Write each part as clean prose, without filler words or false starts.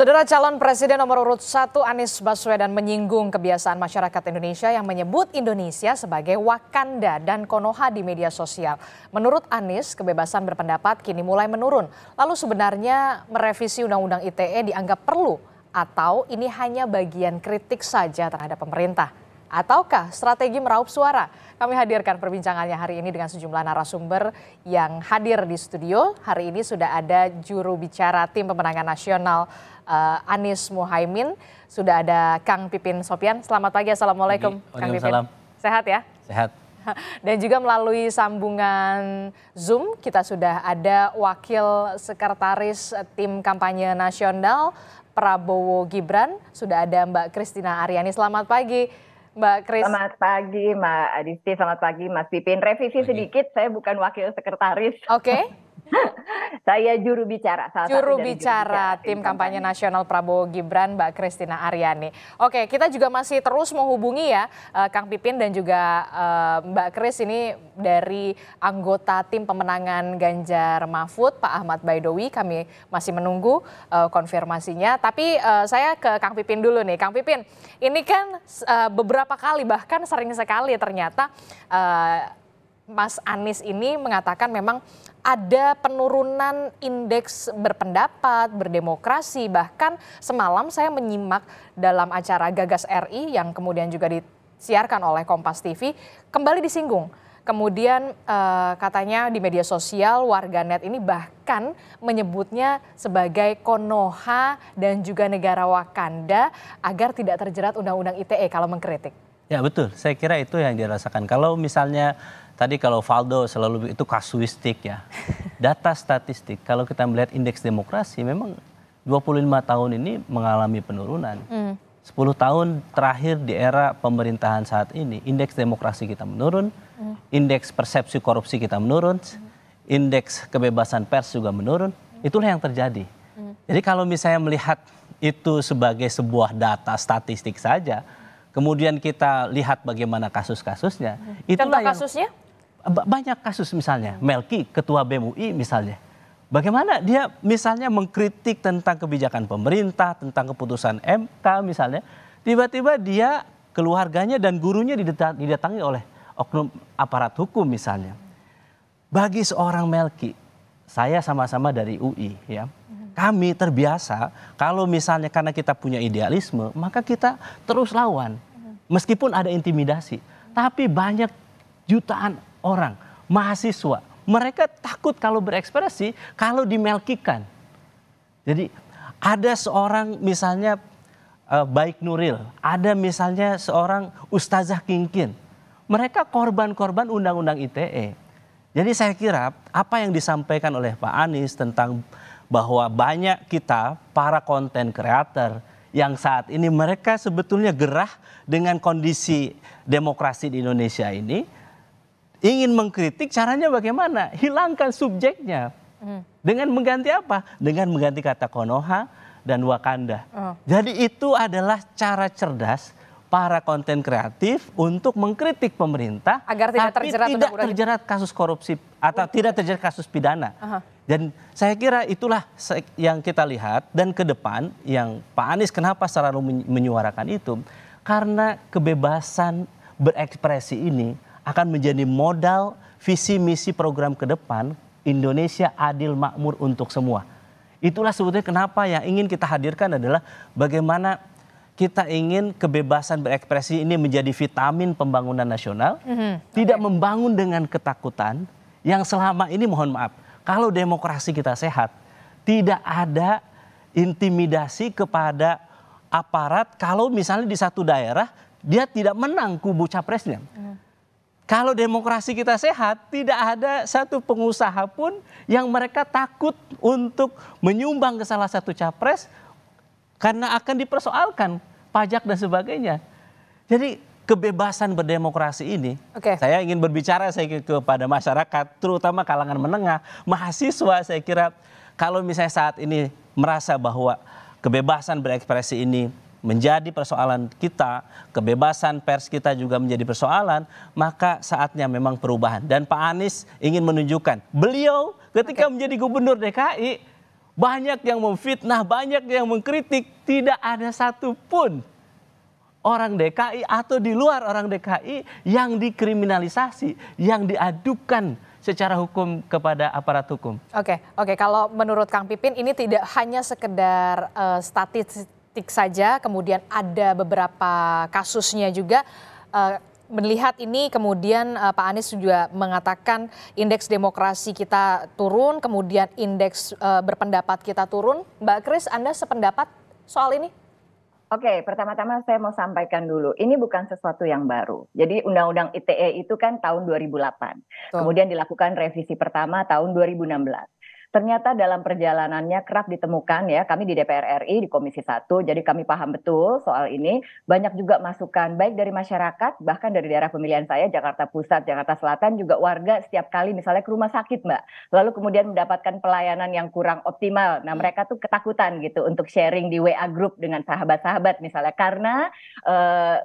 Saudara, calon presiden nomor urut 1 Anies Baswedan menyinggung kebiasaan masyarakat Indonesia yang menyebut Indonesia sebagai Wakanda dan Konoha di media sosial. Menurut Anies, kebebasan berpendapat kini mulai menurun. Lalu sebenarnya merevisi Undang-Undang ITE dianggap perlu atau ini hanya bagian kritik saja terhadap pemerintah? Ataukah strategi meraup suara? Kami hadirkan perbincangannya hari ini dengan sejumlah narasumber yang hadir di studio. Hari ini sudah ada juru bicara tim pemenangan nasional Anies Muhaimin. Sudah ada Kang Pipin Sopyan. Selamat pagi, Assalamualaikum Kang Pipin. Sehat ya? Sehat. Dan juga melalui sambungan Zoom kita sudah ada Wakil Sekretaris Tim Kampanye Nasional Prabowo Gibran. Sudah ada Mbak Christina Aryani. Selamat pagi Mbak Kris. Selamat pagi Mbak Adisti, selamat pagi Mas Pipin. Revisi sedikit, saya bukan wakil sekretaris. Oke. Saya juru bicara. Juru bicara tim kampanye nasional Prabowo Gibran, Mbak Christina Aryani. Oke, kita juga masih terus menghubungi ya Kang Pipin dan juga Mbak Kris ini dari anggota tim pemenangan Ganjar Mahfud, Pak Ahmad Baidowi. Kami masih menunggu konfirmasinya. Tapi saya ke Kang Pipin dulu nih. Kang Pipin, ini kan beberapa kali bahkan sering sekali ternyata Mas Anies ini mengatakan memang ada penurunan indeks berpendapat, berdemokrasi. Bahkan semalam saya menyimak dalam acara Gagas RI yang kemudian juga disiarkan oleh Kompas TV, kembali disinggung. Kemudian katanya di media sosial warganet ini bahkan menyebutnya sebagai Konoha dan juga negara Wakanda agar tidak terjerat Undang-Undang ITE kalau mengkritik. Ya betul, saya kira itu yang dirasakan. Kalau misalnya tadi kalau Valdo selalu itu kasuistik ya. Data statistik kalau kita melihat indeks demokrasi memang 25 tahun ini mengalami penurunan. 10 tahun terakhir di era pemerintahan saat ini indeks demokrasi kita menurun, indeks persepsi korupsi kita menurun, indeks kebebasan pers juga menurun. Itulah yang terjadi. Jadi kalau misalnya melihat itu sebagai sebuah data statistik saja, kemudian kita lihat bagaimana kasus-kasusnya. Contoh kasusnya? Banyak kasus misalnya, Melki, ketua BEM UI misalnya. Bagaimana dia misalnya mengkritik tentang kebijakan pemerintah, tentang keputusan MK misalnya. Tiba-tiba dia, keluarganya dan gurunya didatangi oleh oknum aparat hukum misalnya. Bagi seorang Melki, saya sama-sama dari UI ya. Kami terbiasa kalau misalnya karena kita punya idealisme, maka kita terus lawan. Meskipun ada intimidasi. Tapi banyak jutaan orang, mahasiswa, mereka takut kalau berekspresi, kalau dimelkikan. Jadi ada seorang misalnya Baik Nuril, ada misalnya seorang Ustazah Kingkin. Mereka korban-korban Undang-Undang ITE. Jadi saya kira apa yang disampaikan oleh Pak Anies tentang bahwa banyak kita para konten kreator yang saat ini mereka sebetulnya gerah dengan kondisi demokrasi di Indonesia ini, ingin mengkritik caranya bagaimana? Hilangkan subjeknya. Dengan mengganti apa? Dengan mengganti kata Konoha dan Wakanda. Jadi itu adalah cara cerdas para konten kreatif untuk mengkritik pemerintah agar tidak terjerat kasus korupsi atau tidak terjerat kasus pidana. Dan saya kira itulah yang kita lihat dan ke depan yang Pak Anies kenapa selalu menyuarakan itu, karena kebebasan berekspresi ini akan menjadi modal visi misi program ke depan Indonesia adil makmur untuk semua. Itulah sebetulnya kenapa yang ingin kita hadirkan adalah bagaimana kita ingin kebebasan berekspresi ini menjadi vitamin pembangunan nasional, tidak membangun dengan ketakutan yang selama ini mohon maaf, kalau demokrasi kita sehat, tidak ada intimidasi kepada aparat kalau misalnya di satu daerah dia tidak menang kubu capresnya. Kalau demokrasi kita sehat, tidak ada satu pengusaha pun yang mereka takut untuk menyumbang ke salah satu capres karena akan dipersoalkan pajak dan sebagainya. Jadi kebebasan berdemokrasi ini, saya ingin berbicara kepada masyarakat, terutama kalangan menengah, mahasiswa. Saya kira kalau misalnya saat ini merasa bahwa kebebasan berekspresi ini menjadi persoalan kita, kebebasan pers kita juga menjadi persoalan, maka saatnya memang perubahan. Dan Pak Anies ingin menunjukkan, beliau ketika menjadi gubernur DKI, banyak yang memfitnah, banyak yang mengkritik, tidak ada satupun orang DKI atau di luar orang DKI yang dikriminalisasi, yang diadukan secara hukum kepada aparat hukum. Oke. Kalau menurut Kang Pipin ini tidak hanya sekedar statistik saja, kemudian ada beberapa kasusnya juga. Melihat ini kemudian Pak Anies juga mengatakan indeks demokrasi kita turun, kemudian indeks berpendapat kita turun. Mbak Kris, Anda sependapat soal ini? Oke, pertama-tama saya mau sampaikan dulu, ini bukan sesuatu yang baru. Jadi Undang-Undang ITE itu kan tahun 2008, kemudian dilakukan revisi pertama tahun 2016. Ternyata dalam perjalanannya kerap ditemukan ya, kami di DPR RI di Komisi 1, jadi kami paham betul soal ini. Banyak juga masukan baik dari masyarakat, bahkan dari daerah pemilihan saya, Jakarta Pusat, Jakarta Selatan, juga warga setiap kali misalnya ke rumah sakit Mbak, lalu kemudian mendapatkan pelayanan yang kurang optimal. Nah mereka tuh ketakutan gitu untuk sharing di WA group dengan sahabat-sahabat misalnya, karena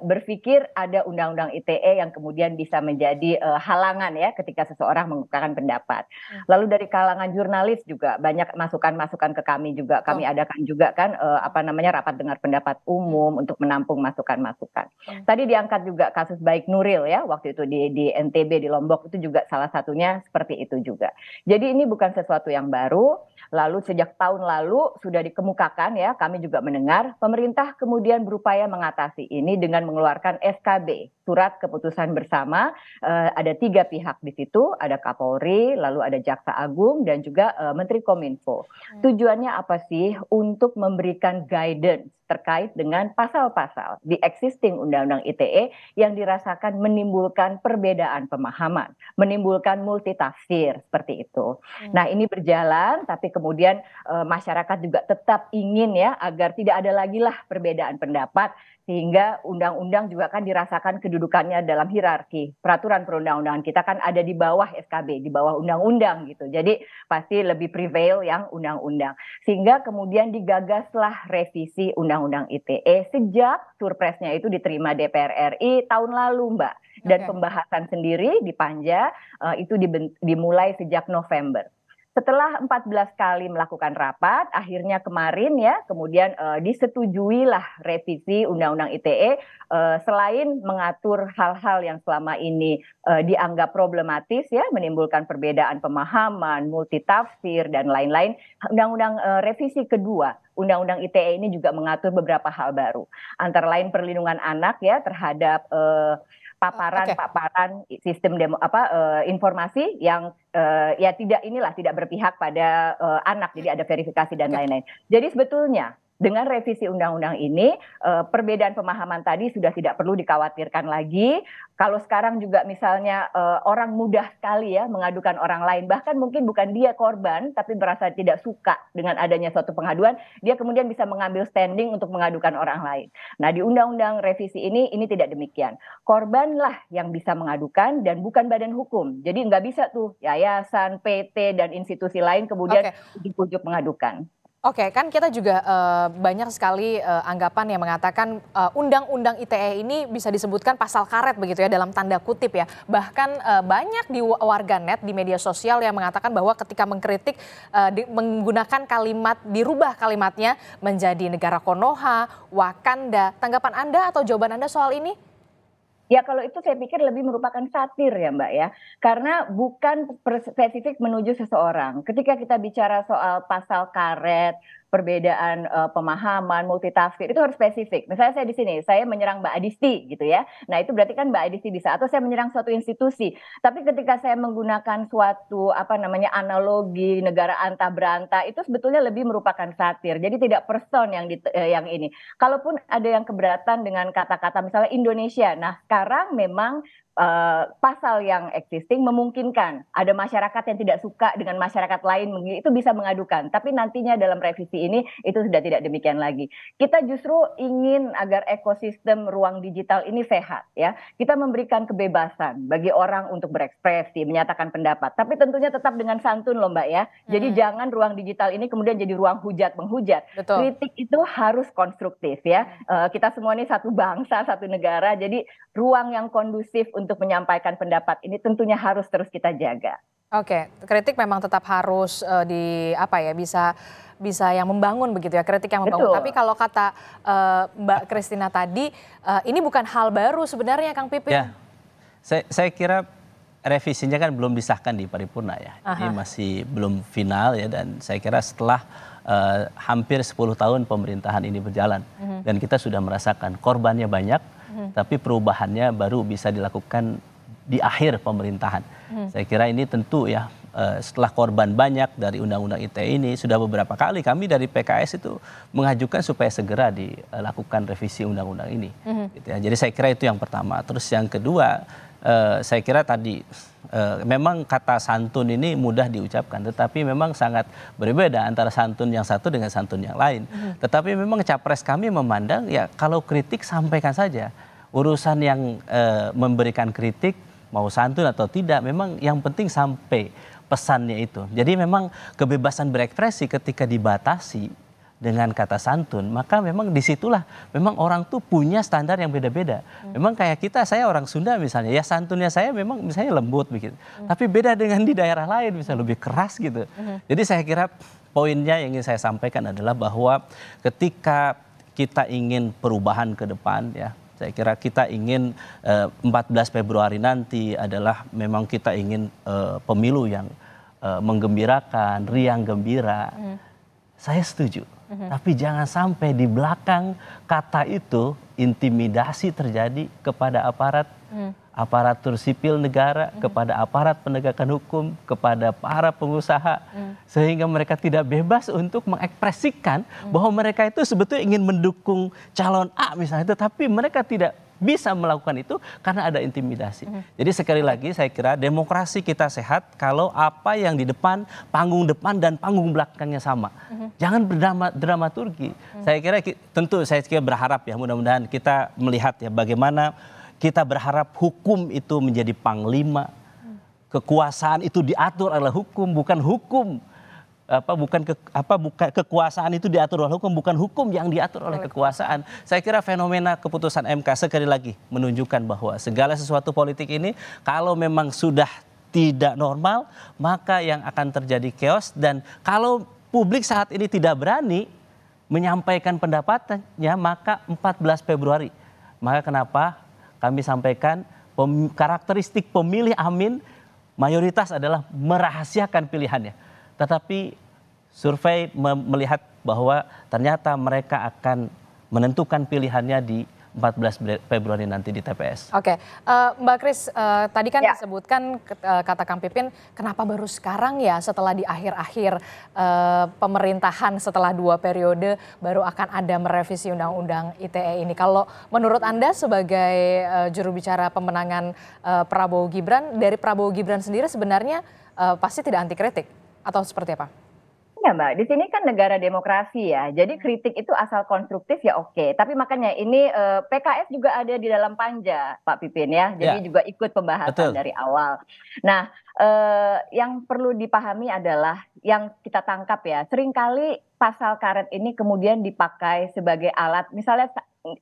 berpikir ada Undang-Undang ITE yang kemudian bisa menjadi halangan ya ketika seseorang mengungkapkan pendapat. Lalu dari kalangan jurnalis juga banyak masukan-masukan ke kami juga. Kami adakan juga kan rapat dengar pendapat umum untuk menampung masukan-masukan. Tadi diangkat juga kasus baik Nuril ya, waktu itu di NTB di Lombok, itu juga salah satunya seperti itu juga. Jadi ini bukan sesuatu yang baru. Lalu sejak tahun lalu sudah dikemukakan ya, kami juga mendengar pemerintah kemudian berupaya mengatasi ini dengan mengeluarkan SKB, surat keputusan bersama. Ada 3 pihak di situ, ada Kapolri, lalu ada Jaksa Agung dan juga Menteri Kominfo. Tujuannya apa sih? Untuk memberikan guidance terkait dengan pasal-pasal di existing Undang-Undang ITE yang dirasakan menimbulkan perbedaan pemahaman, menimbulkan multitafsir seperti itu. Nah ini berjalan, tapi kemudian masyarakat juga tetap ingin ya agar tidak ada lagi lah perbedaan pendapat, sehingga undang-undang juga kan dirasakan kedudukannya dalam hierarki. Peraturan perundang-undangan kita kan ada di bawah SKB, di bawah undang-undang gitu. Jadi pasti lebih prevail yang undang-undang. Sehingga kemudian digagaslah revisi Undang-Undang ITE sejak surpresnya itu diterima DPR RI tahun lalu Mbak. Dan pembahasan sendiri di Panja itu dimulai sejak November. Setelah 14 kali melakukan rapat, akhirnya kemarin ya, kemudian disetujuilah revisi Undang-Undang ITE, selain mengatur hal-hal yang selama ini dianggap problematis ya, menimbulkan perbedaan pemahaman, multitafsir dan lain-lain. Undang-Undang revisi kedua, Undang-Undang ITE ini juga mengatur beberapa hal baru, antara lain perlindungan anak ya terhadap paparan sistem informasi yang ya tidak berpihak pada anak, jadi ada verifikasi dan lain-lain. Jadi sebetulnya dengan revisi undang-undang ini perbedaan pemahaman tadi sudah tidak perlu dikhawatirkan lagi. Kalau sekarang juga misalnya orang mudah sekali ya mengadukan orang lain, bahkan mungkin bukan dia korban tapi merasa tidak suka dengan adanya suatu pengaduan, dia kemudian bisa mengambil standing untuk mengadukan orang lain. Nah di undang-undang revisi ini tidak demikian. Korbanlah yang bisa mengadukan dan bukan badan hukum. Jadi nggak bisa tuh yayasan, PT dan institusi lain kemudian ujuk-ujuk mengadukan. Oke, kan kita juga banyak sekali anggapan yang mengatakan Undang-Undang ITE ini bisa disebutkan pasal karet begitu ya, dalam tanda kutip ya. Bahkan banyak di warganet di media sosial yang mengatakan bahwa ketika mengkritik menggunakan kalimat, dirubah kalimatnya menjadi negara Konoha, Wakanda. Tanggapan Anda atau jawaban Anda soal ini? Ya kalau itu saya pikir lebih merupakan satir ya Mbak ya. Karena bukan spesifik menuju seseorang. Ketika kita bicara soal pasal karet, perbedaan pemahaman, multitafsir, itu harus spesifik. Misalnya saya di sini, saya menyerang Mbak Adisti gitu ya. Nah itu berarti kan Mbak Adisti bisa, atau saya menyerang suatu institusi. Tapi ketika saya menggunakan suatu analogi negara anta beranta, itu sebetulnya lebih merupakan satir. Jadi tidak person yang ini. Kalaupun ada yang keberatan dengan kata-kata misalnya Indonesia, nah sekarang memang pasal yang existing memungkinkan ada masyarakat yang tidak suka dengan masyarakat lain, itu bisa mengadukan. Tapi nantinya dalam revisi ini itu sudah tidak demikian lagi. Kita justru ingin agar ekosistem ruang digital ini sehat ya. Kita memberikan kebebasan bagi orang untuk berekspresi, menyatakan pendapat. Tapi tentunya tetap dengan santun loh Mbak ya. Jadi jangan ruang digital ini kemudian jadi ruang hujat menghujat. Betul. Kritik itu harus konstruktif ya. Kita semua ini satu bangsa, satu negara. Jadi ruang yang kondusif untuk menyampaikan pendapat ini tentunya harus terus kita jaga. Oke, kritik memang tetap harus di apa ya, bisa yang membangun begitu ya, kritik yang membangun. Betul. Tapi kalau kata Mbak Christina tadi, ini bukan hal baru sebenarnya Kang Pipin. Ya, saya kira revisinya kan belum disahkan di paripurna ya. Jadi masih belum final ya, dan saya kira setelah hampir 10 tahun pemerintahan ini berjalan dan kita sudah merasakan korbannya banyak, tapi perubahannya baru bisa dilakukan di akhir pemerintahan. Saya kira ini tentu ya, setelah korban banyak dari Undang-Undang ITE ini, sudah beberapa kali kami dari PKS itu mengajukan supaya segera dilakukan revisi Undang-Undang ini. Gitu ya. Jadi saya kira itu yang pertama. Terus yang kedua, saya kira tadi memang kata santun ini mudah diucapkan, tetapi memang sangat berbeda antara santun yang satu dengan santun yang lain. Tetapi memang capres kami memandang ya, kalau kritik sampaikan saja. Urusan yang memberikan kritik mau santun atau tidak, memang yang penting sampai pesannya itu. Jadi memang kebebasan berekspresi ketika dibatasi dengan kata santun, maka memang disitulah memang orang tuh punya standar yang beda-beda. Memang kayak kita, saya orang Sunda misalnya, ya santunnya saya memang misalnya lembut begitu. Tapi beda dengan di daerah lain, misalnya lebih keras gitu. Jadi saya kira poinnya yang ingin saya sampaikan adalah bahwa ketika kita ingin perubahan ke depan ya, saya kira kita ingin 14 Februari nanti adalah memang kita ingin pemilu yang menggembirakan, riang gembira. Saya setuju. Tapi jangan sampai di belakang kata itu intimidasi terjadi kepada aparatur sipil negara, kepada aparat penegakan hukum, kepada para pengusaha, sehingga mereka tidak bebas untuk mengekspresikan bahwa mereka itu sebetulnya ingin mendukung calon A misalnya, tetapi mereka tidak bisa melakukan itu karena ada intimidasi. Jadi sekali lagi saya kira demokrasi kita sehat kalau apa yang di depan, panggung depan dan panggung belakangnya sama. Jangan berdramaturgi. Saya kira tentu saya kira berharap ya, mudah-mudahan kita melihat ya bagaimana kita berharap hukum itu menjadi panglima, kekuasaan itu diatur oleh hukum, bukan hukum bukan kekuasaan itu diatur oleh hukum, bukan hukum yang diatur oleh kekuasaan. Saya kira fenomena keputusan MK sekali lagi menunjukkan bahwa segala sesuatu politik ini kalau memang sudah tidak normal, maka yang akan terjadi chaos. Dan kalau publik saat ini tidak berani menyampaikan pendapatnya, maka 14 Februari. Maka kenapa kami sampaikan karakteristik pemilih Amin mayoritas adalah merahasiakan pilihannya. Tetapi survei melihat bahwa ternyata mereka akan menentukan pilihannya di 14 Februari nanti di TPS. Oke, Mbak Kris, tadi kan disebutkan kata Kang Pipin, kenapa baru sekarang ya setelah di akhir-akhir pemerintahan setelah 2 periode baru akan ada merevisi Undang-Undang ITE ini. Kalau menurut Anda sebagai juru bicara pemenangan Prabowo Gibran, dari Prabowo Gibran sendiri sebenarnya pasti tidak anti kritik atau seperti apa? Ya Mbak, di sini kan negara demokrasi ya, jadi kritik itu asal konstruktif ya oke. Tapi makanya ini PKS juga ada di dalam panja Pak Pipin ya, jadi juga ikut pembahasan dari awal. Nah, yang perlu dipahami adalah yang kita tangkap ya, seringkali pasal karet ini kemudian dipakai sebagai alat, misalnya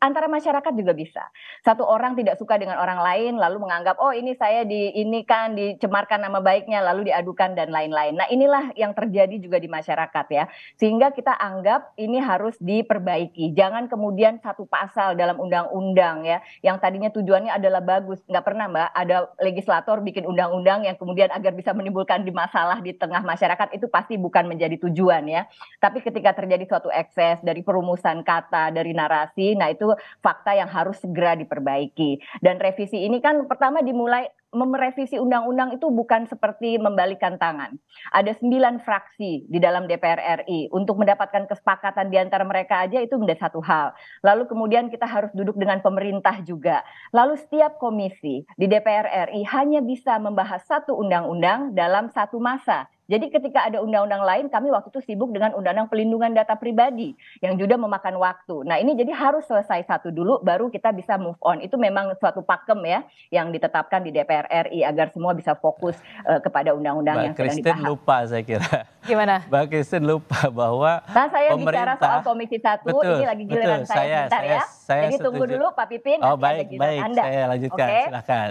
antara masyarakat juga bisa. Satu orang tidak suka dengan orang lain, lalu menganggap, oh ini saya dicemarkan nama baiknya, lalu diadukan dan lain-lain. Nah inilah yang terjadi juga di masyarakat ya. Sehingga kita anggap ini harus diperbaiki. Jangan kemudian satu pasal dalam undang-undang ya, yang tadinya tujuannya adalah bagus. Nggak pernah Mbak, ada legislator bikin undang-undang yang kemudian agar bisa menimbulkan masalah di tengah masyarakat, itu pasti bukan menjadi tujuan ya. Tapi ketika terjadi suatu ekses dari perumusan kata, dari narasi, nah itu fakta yang harus segera diperbaiki. Dan revisi ini kan pertama dimulai, merevisi undang-undang itu bukan seperti membalikan tangan. Ada 9 fraksi di dalam DPR RI. Untuk mendapatkan kesepakatan di antara mereka aja itu menjadi satu hal. Lalu kemudian kita harus duduk dengan pemerintah juga. Lalu setiap komisi di DPR RI hanya bisa membahas satu undang-undang dalam satu masa. Jadi ketika ada undang-undang lain, kami waktu itu sibuk dengan undang-undang pelindungan data pribadi yang juga memakan waktu. Nah ini jadi harus selesai satu dulu, baru kita bisa move on. Itu memang suatu pakem ya yang ditetapkan di DPR DPR RI agar semua bisa fokus kepada undang-undang yang sedang Kristen dibahas. lupa saya kira. Gimana? Mbak Kristen lupa bahwa Nah, saya bicara pemerintah soal Komisi 1, betul, ini lagi giliran betul. saya sebentar ya. Saya Jadi tunggu setuju. dulu Pak Pipin, Oh, nanti ada baik, giliran baik. Anda. Saya lanjutkan, Oke? silakan.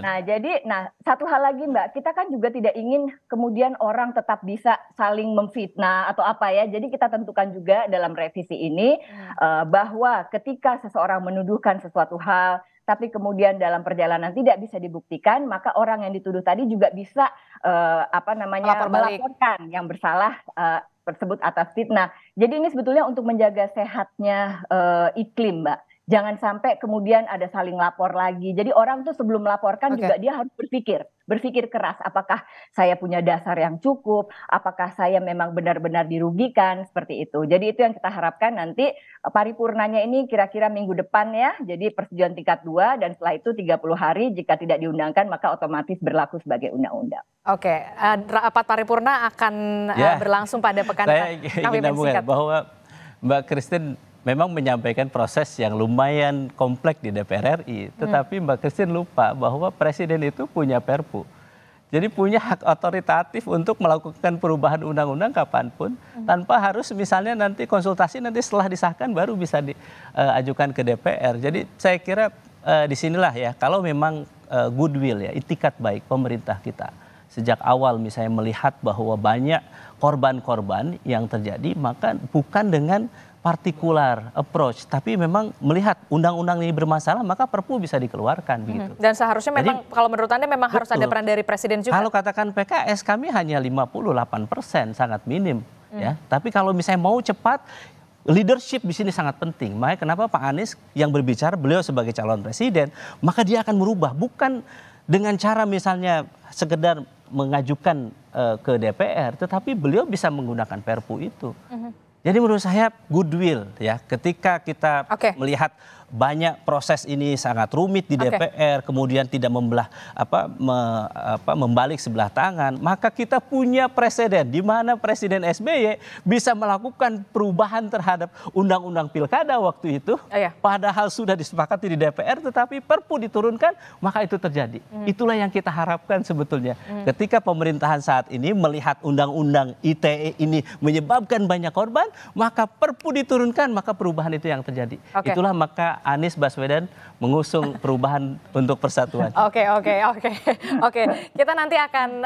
Nah, satu hal lagi Mbak, kita kan juga tidak ingin kemudian orang tetap bisa saling memfitnah atau apa ya. Jadi kita tentukan juga dalam revisi ini bahwa ketika seseorang menuduhkan sesuatu hal, tapi kemudian dalam perjalanan tidak bisa dibuktikan, maka orang yang dituduh tadi juga bisa melaporkan yang bersalah tersebut atas fitnah. Jadi ini sebetulnya untuk menjaga sehatnya iklim, Mbak. Jangan sampai kemudian ada saling lapor lagi. Jadi orang tuh sebelum melaporkan juga dia harus berpikir keras. Apakah saya punya dasar yang cukup? Apakah saya memang benar-benar dirugikan? Seperti itu. Jadi itu yang kita harapkan nanti paripurnanya ini kira-kira minggu depan ya. Jadi persetujuan tingkat 2 dan setelah itu 30 hari jika tidak diundangkan maka otomatis berlaku sebagai undang-undang. Oke, rapat paripurna akan berlangsung pada pekan saya ingin singkat bahwa Mbak Kristen memang menyampaikan proses yang lumayan kompleks di DPR RI, tetapi Mbak Kristen lupa bahwa Presiden itu punya Perpu. Jadi punya hak otoritatif untuk melakukan perubahan undang-undang kapanpun, tanpa harus misalnya nanti konsultasi, nanti setelah disahkan baru bisa diajukan ke DPR. Jadi saya kira disinilah ya, kalau memang goodwill ya, itikat baik pemerintah kita sejak awal misalnya melihat bahwa banyak korban-korban yang terjadi, maka bukan dengan partikular approach, tapi memang melihat undang-undang ini bermasalah, maka Perpu bisa dikeluarkan begitu. Dan seharusnya memang kalau menurut Anda memang harus ada peran dari Presiden juga. Kalau katakan PKS kami hanya 58%, sangat minim ya. Tapi kalau misalnya mau cepat, leadership di sini sangat penting. Makanya kenapa Pak Anies yang berbicara, beliau sebagai calon presiden, maka dia akan merubah, bukan dengan cara misalnya sekedar mengajukan ke DPR, tetapi beliau bisa menggunakan Perpu itu. Jadi menurut saya goodwill ya, ketika kita melihat banyak proses ini sangat rumit di DPR, kemudian tidak membalik sebelah tangan, maka kita punya presiden di mana Presiden SBY bisa melakukan perubahan terhadap undang-undang pilkada waktu itu, padahal sudah disepakati di DPR, tetapi Perpu diturunkan, maka itu terjadi. Itulah yang kita harapkan sebetulnya. Ketika pemerintahan saat ini melihat undang-undang ITE ini menyebabkan banyak korban, maka Perpu diturunkan, maka perubahan itu yang terjadi. Itulah maka Anies Baswedan mengusung perubahan untuk persatuan. Oke. Kita nanti akan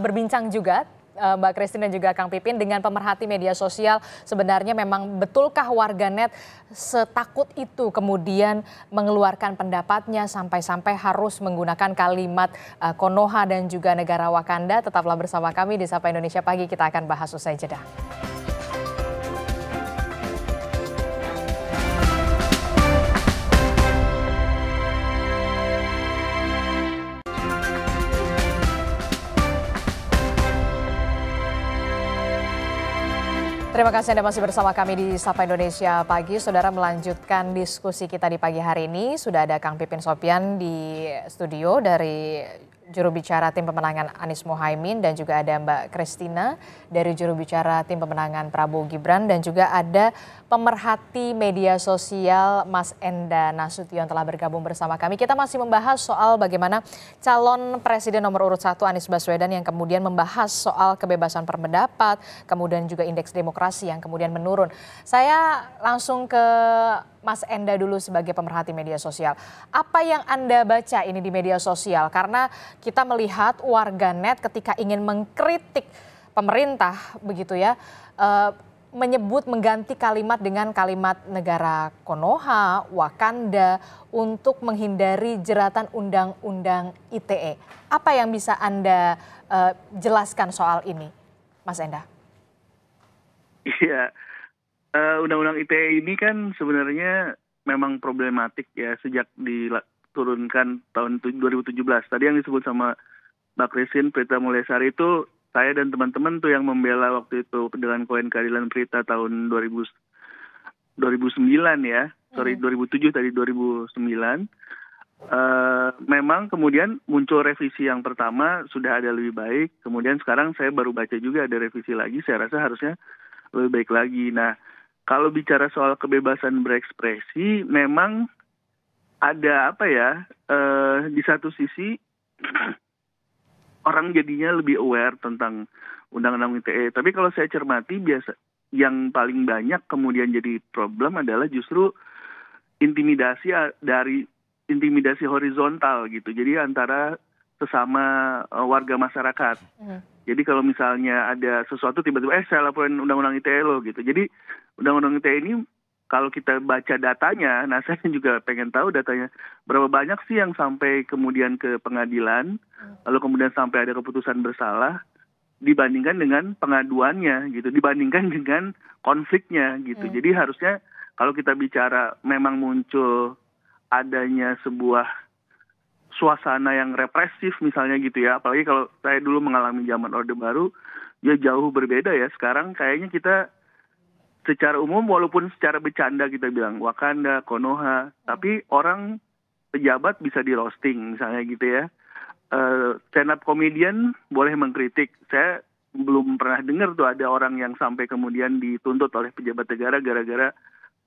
berbincang juga Mbak Kristen dan juga Kang Pipin dengan pemerhati media sosial. Sebenarnya memang betulkah warganet setakut itu kemudian mengeluarkan pendapatnya sampai-sampai harus menggunakan kalimat Konoha dan juga negara Wakanda? Tetaplah bersama kami di Sapa Indonesia Pagi, kita akan bahas usai jeda. Terima kasih Anda masih bersama kami di Sapa Indonesia Pagi. Saudara, melanjutkan diskusi kita di pagi hari ini. Sudah ada Kang Pipin Sopyan di studio dari juru bicara tim pemenangan Anies Mohaimin, dan juga ada Mbak Kristina dari juru bicara tim pemenangan Prabowo Gibran, dan juga ada pemerhati media sosial Mas Enda Nasution telah bergabung bersama kami. Kita masih membahas soal bagaimana calon presiden nomor urut 1 Anies Baswedan yang kemudian membahas soal kebebasan berpendapat, kemudian juga indeks demokrasi yang kemudian menurun. Saya langsung ke Mas Enda dulu sebagai pemerhati media sosial. Apa yang Anda baca ini di media sosial? Karena kita melihat warganet ketika ingin mengkritik pemerintah begitu ya, menyebut mengganti kalimat dengan kalimat negara Konoha, Wakanda untuk menghindari jeratan undang-undang ITE. Apa yang bisa Anda jelaskan soal ini, Mas Enda? Iya. Undang-undang ITE ini kan sebenarnya memang problematik ya sejak diturunkan tahun 2017. Tadi yang disebut sama Mbak Kristen, Prita Mulesari itu saya dan teman-teman tuh yang membela waktu itu dengan Koen Keadilan Prita tahun 2009 ya. 2007 tadi 2009. Memang kemudian muncul revisi yang pertama sudah ada lebih baik. Kemudian sekarang saya baru baca juga ada revisi lagi. Saya rasa harusnya lebih baik lagi. Nah, kalau bicara soal kebebasan berekspresi, memang ada apa ya, di satu sisi orang jadinya lebih aware tentang undang-undang ITE. Tapi kalau saya cermati yang paling banyak kemudian jadi problem adalah justru intimidasi horizontal gitu. Jadi antara sesama warga masyarakat. Jadi kalau misalnya ada sesuatu tiba-tiba saya laporin undang-undang ITE lo gitu. Jadi undang-undang ITE ini kalau kita baca datanya, nah saya juga pengen tahu datanya berapa banyak sih yang sampai kemudian ke pengadilan, lalu kemudian sampai ada keputusan bersalah dibandingkan dengan pengaduannya gitu, dibandingkan dengan konfliknya gitu. Jadi harusnya kalau kita bicara memang muncul adanya sebuah suasana yang represif misalnya gitu ya, apalagi kalau saya dulu mengalami zaman Orde Baru, ya jauh berbeda ya. Sekarang kayaknya kita secara umum walaupun secara bercanda kita bilang Wakanda, Konoha, tapi orang pejabat bisa di roasting misalnya gitu ya. Stand up comedian boleh mengkritik. Saya belum pernah dengar tuh ada orang yang sampai kemudian dituntut oleh pejabat negara gara-gara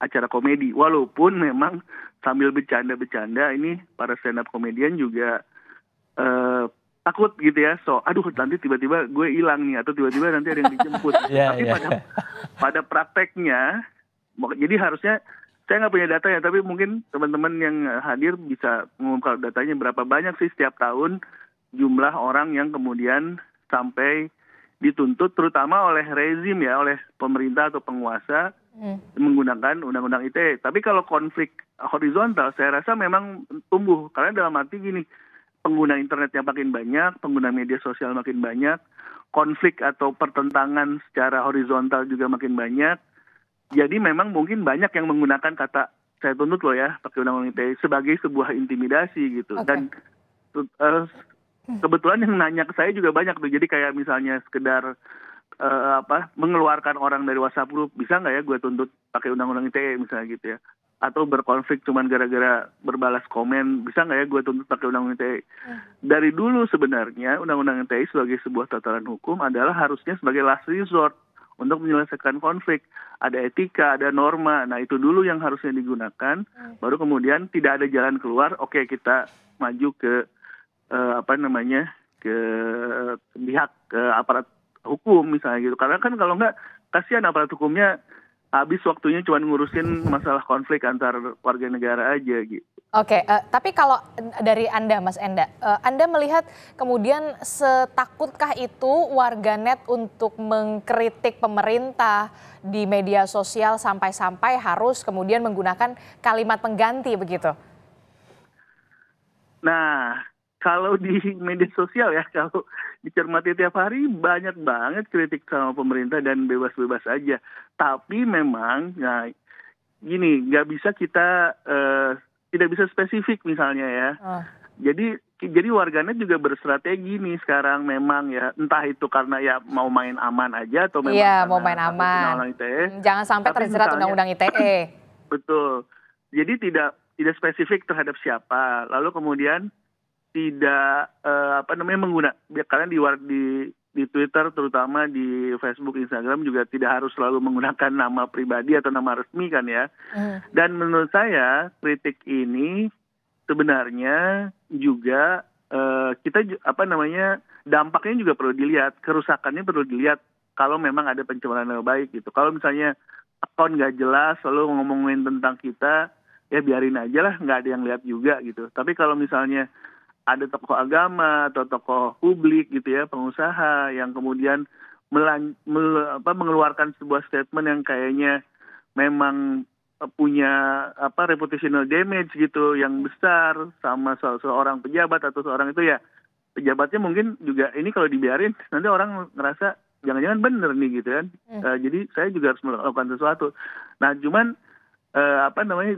acara komedi. Walaupun memang sambil bercanda-bercanda ini para stand up comedian juga takut gitu ya. So, aduh nanti tiba-tiba gue hilang nih atau tiba-tiba nanti ada yang dijemput. Tapi pada prakteknya, jadi harusnya saya nggak punya datanya, tapi mungkin teman-teman yang hadir bisa mengungkap datanya berapa banyak sih setiap tahun jumlah orang yang kemudian sampai dituntut, terutama oleh rezim ya, oleh pemerintah atau penguasa menggunakan undang-undang ITE. Tapi kalau konflik horizontal, saya rasa memang tumbuh karena dalam arti gini, pengguna internet yang makin banyak, pengguna media sosial makin banyak, konflik atau pertentangan secara horizontal juga makin banyak. Jadi memang mungkin banyak yang menggunakan kata saya tuntut loh ya pakai undang-undang ITE sebagai sebuah intimidasi gitu. Dan kebetulan yang nanya ke saya juga banyak tuh. Jadi kayak misalnya sekedar mengeluarkan orang dari WhatsApp group, bisa nggak ya gue tuntut pakai undang-undang ITE misalnya gitu ya. Atau berkonflik cuman gara-gara berbalas komen, bisa nggak ya gue tuntut pakai undang-undang ITE. Dari dulu sebenarnya undang-undang ITE sebagai sebuah tataran hukum adalah harusnya sebagai last resort untuk menyelesaikan konflik. Ada etika, ada norma. Nah itu dulu yang harusnya digunakan. Baru kemudian tidak ada jalan keluar. Oke, kita maju ke ke pihak aparat hukum misalnya gitu. Karena kan kalau nggak kasihan aparat hukumnya habis waktunya cuma ngurusin masalah konflik antar warga negara aja gitu. Oke, tapi kalau dari Anda, Mas Enda, Anda melihat kemudian setakutkah itu warganet untuk mengkritik pemerintah di media sosial sampai-sampai harus kemudian menggunakan kalimat pengganti begitu? Nah, kalau di media sosial ya, kalau dicermati tiap hari banyak banget kritik sama pemerintah dan bebas-bebas aja. Tapi memang, nah gini, nggak bisa kita tidak bisa spesifik misalnya ya. Jadi warganet juga berstrategi nih sekarang memang ya, entah itu karena ya mau main aman aja atau memang mau main aman. Jangan sampai terjerat undang-undang ITE. Betul. Jadi tidak spesifik terhadap siapa. Lalu kemudian tidak karena di Twitter terutama di Facebook, Instagram juga tidak harus selalu menggunakan nama pribadi atau nama resmi kan ya. Dan menurut saya kritik ini sebenarnya juga kita dampaknya juga perlu dilihat, kerusakannya perlu dilihat kalau memang ada pencemaran nama baik gitu. Kalau misalnya akun nggak jelas lalu ngomongin tentang kita, ya biarin aja lah, nggak ada yang lihat juga gitu. Tapi kalau misalnya ada tokoh agama atau tokoh publik gitu ya, pengusaha yang kemudian mengeluarkan sebuah statement yang kayaknya memang punya reputational damage gitu yang besar sama seorang pejabat atau seorang itu ya, pejabatnya mungkin juga ini kalau dibiarin nanti orang ngerasa jangan-jangan bener nih gitu kan. Jadi saya juga harus melakukan sesuatu. Nah cuman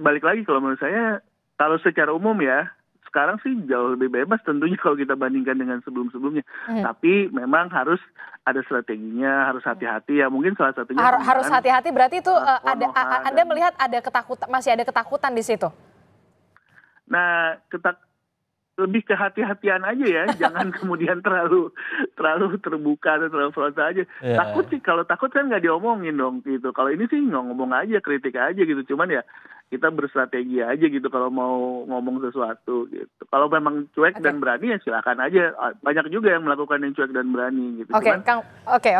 balik lagi kalau menurut saya, kalau secara umum ya sekarang sih jauh lebih bebas tentunya kalau kita bandingkan dengan sebelum-sebelumnya. Tapi memang harus ada strateginya, harus hati-hati ya. Mungkin salah satunya harus hati-hati berarti itu Anda melihat ada masih ada ketakutan di situ. Nah, lebih kehati-hatian aja ya, jangan kemudian terlalu terbuka atau terlalu frontal aja. Takut sih, kalau takut kan nggak diomongin dong gitu. Kalau ini sih ngomong aja, kritik aja gitu. Cuman ya kita berstrategi aja gitu kalau mau ngomong sesuatu gitu. Kalau memang cuek dan berani ya silakan aja. Banyak juga yang melakukan yang cuek dan berani gitu. Oke, Kang. Oke.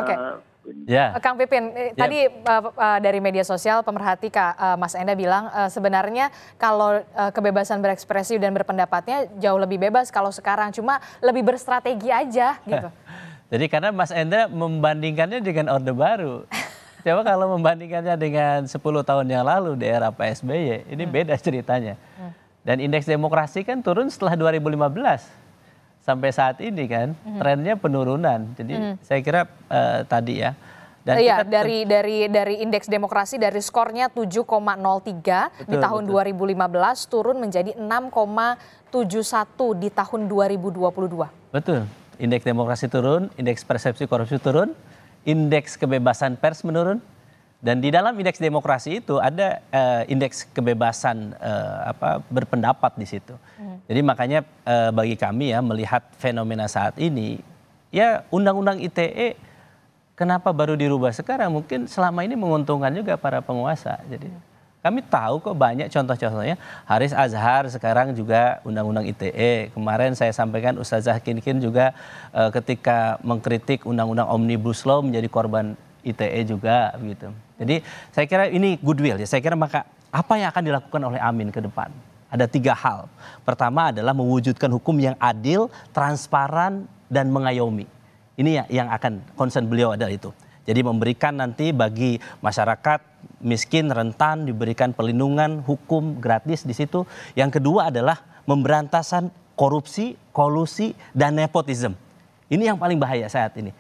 Ya. Kang Pipin, tadi dari media sosial pemerhati Mas Enda bilang sebenarnya kalau kebebasan berekspresi dan berpendapatnya jauh lebih bebas kalau sekarang, cuma lebih berstrategi aja gitu. Jadi karena Mas Enda membandingkannya dengan Orde Baru. Coba kalau membandingkannya dengan 10 tahun yang lalu di era Pak SBY, ini beda ceritanya. Dan indeks demokrasi kan turun setelah 2015. Sampai saat ini kan trennya penurunan. Jadi saya kira tadi ya. Dan iya, dari indeks demokrasi dari skornya 7,03 di tahun 2015 turun menjadi 6,71 di tahun 2022. Betul. Indeks demokrasi turun, indeks persepsi korupsi turun, indeks kebebasan pers menurun, dan di dalam indeks demokrasi itu ada indeks kebebasan berpendapat di situ. Jadi makanya bagi kami ya melihat fenomena saat ini, ya undang-undang ITE kenapa baru dirubah sekarang? Mungkin selama ini menguntungkan juga para penguasa. Jadi kami tahu kok banyak contoh-contohnya. Haris Azhar sekarang juga undang-undang ITE. Kemarin saya sampaikan Ustazah Kinkin juga ketika mengkritik undang-undang Omnibus Law menjadi korban ITE juga gitu. Jadi saya kira ini goodwill ya. Saya kira maka apa yang akan dilakukan oleh Amin ke depan? Ada 3 hal. Pertama adalah mewujudkan hukum yang adil, transparan, dan mengayomi. Ini yang akan concern beliau adalah itu. Jadi memberikan nanti bagi masyarakat miskin, rentan, diberikan perlindungan hukum gratis di situ. Yang kedua adalah memberantasan korupsi, kolusi, dan nepotisme. Ini yang paling bahaya saat ini.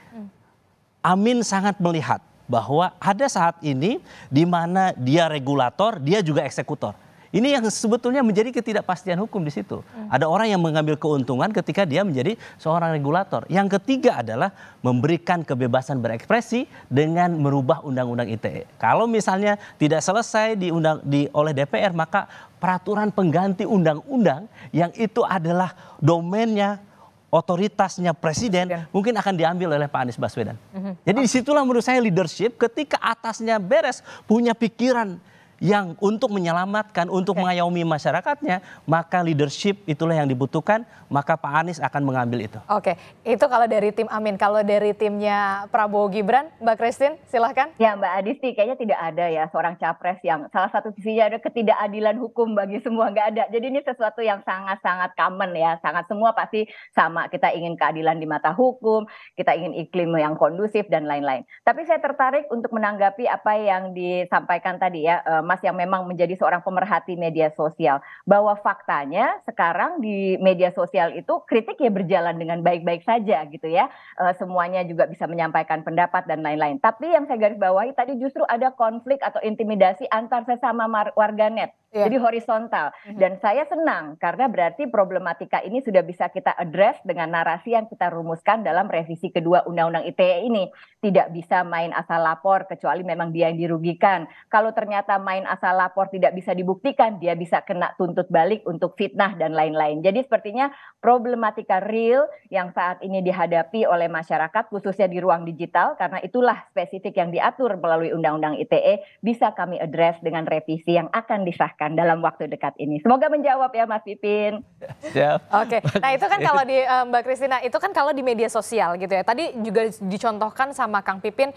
Amin sangat melihat bahwa ada saat ini di mana dia regulator, dia juga eksekutor. Ini yang sebetulnya menjadi ketidakpastian hukum di situ. Ada orang yang mengambil keuntungan ketika dia menjadi seorang regulator. Yang ketiga adalah memberikan kebebasan berekspresi dengan merubah undang-undang ITE. Kalau misalnya tidak selesai oleh DPR, maka peraturan pengganti undang-undang yang itu adalah domainnya, otoritasnya presiden mungkin akan diambil oleh Pak Anies Baswedan. Jadi disitulah menurut saya leadership ketika atasnya beres punya pikiran yang untuk menyelamatkan, untuk mengayomi masyarakatnya, maka leadership itulah yang dibutuhkan, maka Pak Anies akan mengambil itu. Oke, itu kalau dari tim Amin. Kalau dari timnya Prabowo Gibran, Mbak Christine, silahkan. Ya Mbak Adisti, kayaknya tidak ada ya seorang capres yang salah satu sisinya ada ketidakadilan hukum bagi semua, nggak ada. Jadi ini sesuatu yang sangat-sangat common ya, sangat semua pasti sama. Kita ingin keadilan di mata hukum, kita ingin iklim yang kondusif dan lain-lain. Tapi saya tertarik untuk menanggapi apa yang disampaikan tadi ya, Mas yang memang menjadi seorang pemerhati media sosial, bahwa faktanya sekarang di media sosial itu kritik ya berjalan dengan baik-baik saja gitu ya, semuanya juga bisa menyampaikan pendapat dan lain-lain. Tapi yang saya garis bawahi tadi justru ada konflik atau intimidasi antar sesama warganet. Jadi horizontal. Dan saya senang karena berarti problematika ini sudah bisa kita address dengan narasi yang kita rumuskan dalam revisi kedua Undang-Undang ITE ini. Tidak bisa main asal lapor kecuali memang dia yang dirugikan. Kalau ternyata main asal lapor tidak bisa dibuktikan, dia bisa kena tuntut balik untuk fitnah dan lain-lain. Jadi sepertinya problematika real yang saat ini dihadapi oleh masyarakat khususnya di ruang digital, karena itulah spesifik yang diatur melalui Undang-Undang ITE, bisa kami address dengan revisi yang akan disahkan dalam waktu dekat ini. Semoga menjawab ya Mas Pipin. Siap. Oke, nah itu kan kalau di Mbak Christina, itu kan kalau di media sosial gitu ya. Tadi juga dicontohkan sama Kang Pipin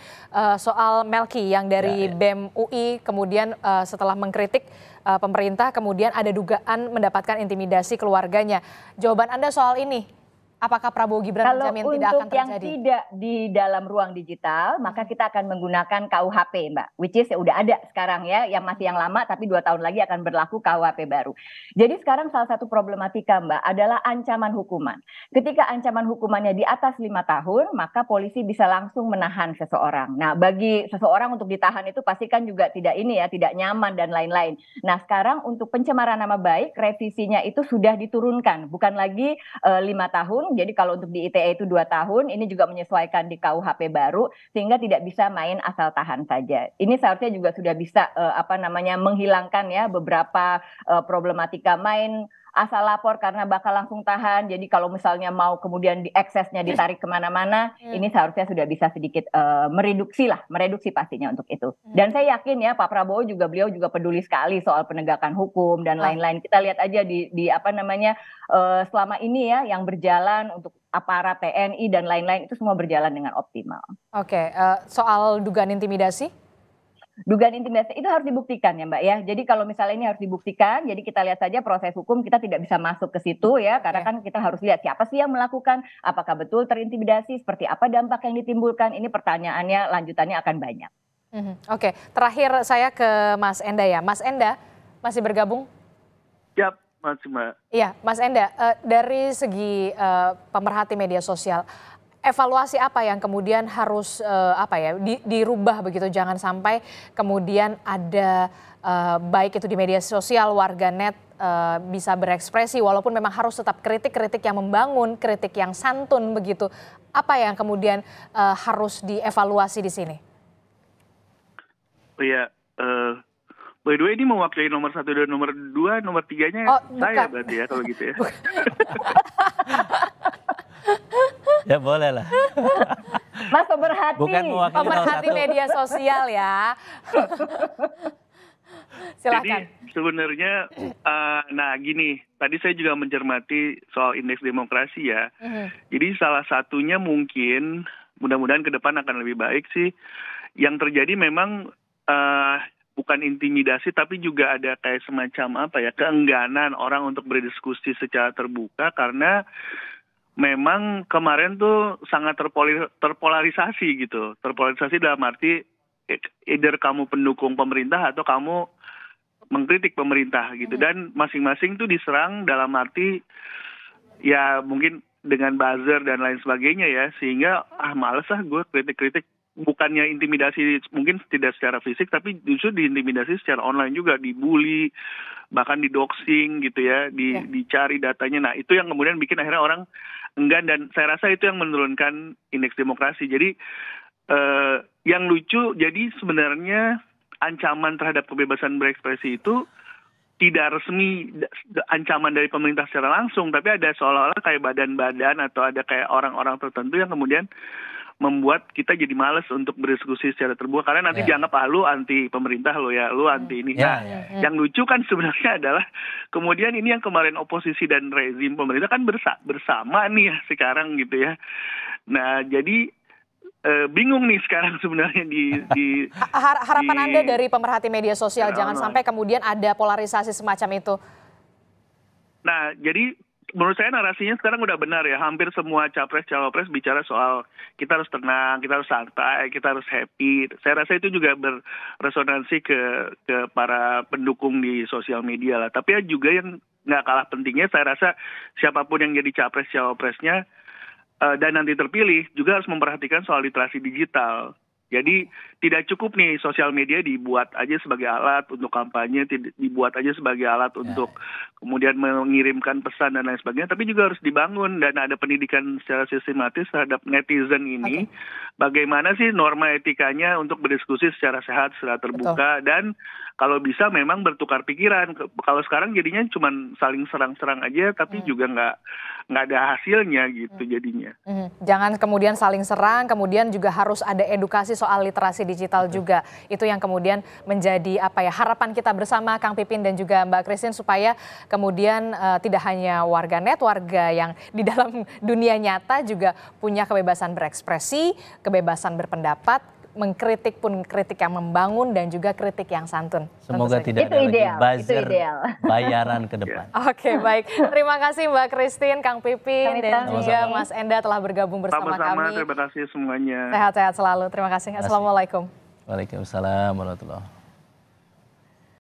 soal Melki yang dari BEM UI kemudian setelah mengkritik pemerintah kemudian ada dugaan mendapatkan intimidasi keluarganya. Jawaban Anda soal ini? Apakah Prabowo Gibran menjamin tidak akan terjadi? Kalau untuk yang tidak di dalam ruang digital, maka kita akan menggunakan KUHP, Mbak. Which is ya udah ada sekarang ya, yang masih yang lama tapi 2 tahun lagi akan berlaku KUHP baru. Jadi sekarang salah satu problematika, Mbak, adalah ancaman hukuman. Ketika ancaman hukumannya di atas 5 tahun, maka polisi bisa langsung menahan seseorang. Nah, bagi seseorang untuk ditahan itu pasti kan juga tidak ini ya, tidak nyaman dan lain-lain. Nah, sekarang untuk pencemaran nama baik, revisinya itu sudah diturunkan. Bukan lagi 5 tahun, jadi kalau untuk di ITE itu 2 tahun, ini juga menyesuaikan di KUHP baru, sehingga tidak bisa main asal tahan saja. Ini seharusnya juga sudah bisa menghilangkan ya beberapa problematika main asal lapor karena bakal langsung tahan. Jadi kalau misalnya mau kemudian aksesnya ditarik kemana-mana, ini seharusnya sudah bisa sedikit mereduksi pastinya untuk itu. Dan saya yakin ya Pak Prabowo beliau juga peduli sekali soal penegakan hukum dan lain-lain. Kita lihat aja di apa namanya selama ini ya yang berjalan untuk aparat TNI dan lain-lain itu semua berjalan dengan optimal. Oke, soal dugaan intimidasi? Dugaan intimidasi itu harus dibuktikan ya Mbak ya. Jadi kalau misalnya ini harus dibuktikan, jadi kita lihat saja proses hukum, kita tidak bisa masuk ke situ ya, karena kan kita harus lihat siapa sih yang melakukan, apakah betul terintimidasi, seperti apa dampak yang ditimbulkan, ini pertanyaannya lanjutannya akan banyak. Oke, terakhir saya ke Mas Enda ya. Mas Enda masih bergabung? Siap, masih Mbak. Iya, Mas Enda, dari segi pemerhati media sosial, evaluasi apa yang kemudian harus dirubah begitu, jangan sampai kemudian ada baik itu di media sosial, warganet bisa berekspresi walaupun memang harus tetap kritik yang membangun, kritik yang santun begitu. Apa yang kemudian harus dievaluasi di sini? Oh iya, by the way ini mewakili nomor 1 dan nomor 2, nomor 3-nya saya berarti ya kalau gitu ya. Ya boleh lah. Mas pemerhati. Bukan pemerhati media sosial ya. Silakan. Jadi sebenarnya, nah gini, tadi saya juga mencermati soal indeks demokrasi ya. Jadi salah satunya mungkin, mudah-mudahan ke depan akan lebih baik sih. Yang terjadi memang bukan intimidasi, tapi juga ada kayak semacam keengganan orang untuk berdiskusi secara terbuka karena memang kemarin tuh sangat terpolarisasi gitu. Terpolarisasi dalam arti either kamu pendukung pemerintah atau kamu mengkritik pemerintah gitu. Dan masing-masing tuh diserang dalam arti ya mungkin dengan buzzer dan lain sebagainya ya. Sehingga males gue kritik-kritik. Bukannya intimidasi mungkin tidak secara fisik, tapi justru diintimidasi secara online juga, dibully, bahkan di-doxing gitu ya, dicari datanya. Nah itu yang kemudian bikin akhirnya orang enggan, dan saya rasa itu yang menurunkan indeks demokrasi. Jadi yang lucu, jadi sebenarnya ancaman terhadap kebebasan berekspresi itu tidak resmi ancaman dari pemerintah secara langsung, tapi ada seolah-olah kayak badan-badan atau ada kayak orang-orang tertentu yang kemudian membuat kita jadi malas untuk berdiskusi secara terbuka karena nanti dianggap lu anti pemerintah lo ya, lu anti ini. Yang lucu kan sebenarnya adalah kemudian ini yang kemarin oposisi dan rezim pemerintah kan bersama nih ya sekarang gitu ya. Nah jadi bingung nih sekarang sebenarnya di harapan Anda dari pemerhati media sosial jangan sampai kemudian ada polarisasi semacam itu. Nah jadi menurut saya narasinya sekarang udah benar ya. Hampir semua capres-cawapres bicara soal kita harus tenang, kita harus santai, kita harus happy. Saya rasa itu juga berresonansi ke para pendukung di sosial media lah. Tapi ya juga yang nggak kalah pentingnya, saya rasa siapapun yang jadi capres-cawapresnya dan nanti terpilih juga harus memperhatikan soal literasi digital. Jadi tidak cukup nih sosial media dibuat aja sebagai alat untuk kampanye, dibuat aja sebagai alat untuk kemudian mengirimkan pesan dan lain sebagainya, tapi juga harus dibangun dan ada pendidikan secara sistematis terhadap netizen ini. Bagaimana sih norma etikanya untuk berdiskusi secara sehat, secara terbuka, dan kalau bisa memang bertukar pikiran. Kalau sekarang jadinya cuma saling serang-serang aja, tapi juga nggak ada hasilnya gitu jadinya. Jangan kemudian saling serang, kemudian juga harus ada edukasi soal literasi digital juga. Itu yang kemudian menjadi harapan kita bersama Kang Pipin dan juga Mbak Christine supaya kemudian tidak hanya warga yang di dalam dunia nyata juga punya kebebasan berekspresi, kebebasan berpendapat, mengkritik pun kritik yang membangun dan juga kritik yang santun. Semoga tidak ada lagi buzzer bayaran ke depan. Oke, baik. Terima kasih Mbak Christine, Kang Pipin, dan juga Mas Enda telah bergabung bersama kami. Terima kasih semuanya. Sehat-sehat selalu. Terima kasih. Assalamualaikum. Waalaikumsalam warahmatullahi wabarakatuh.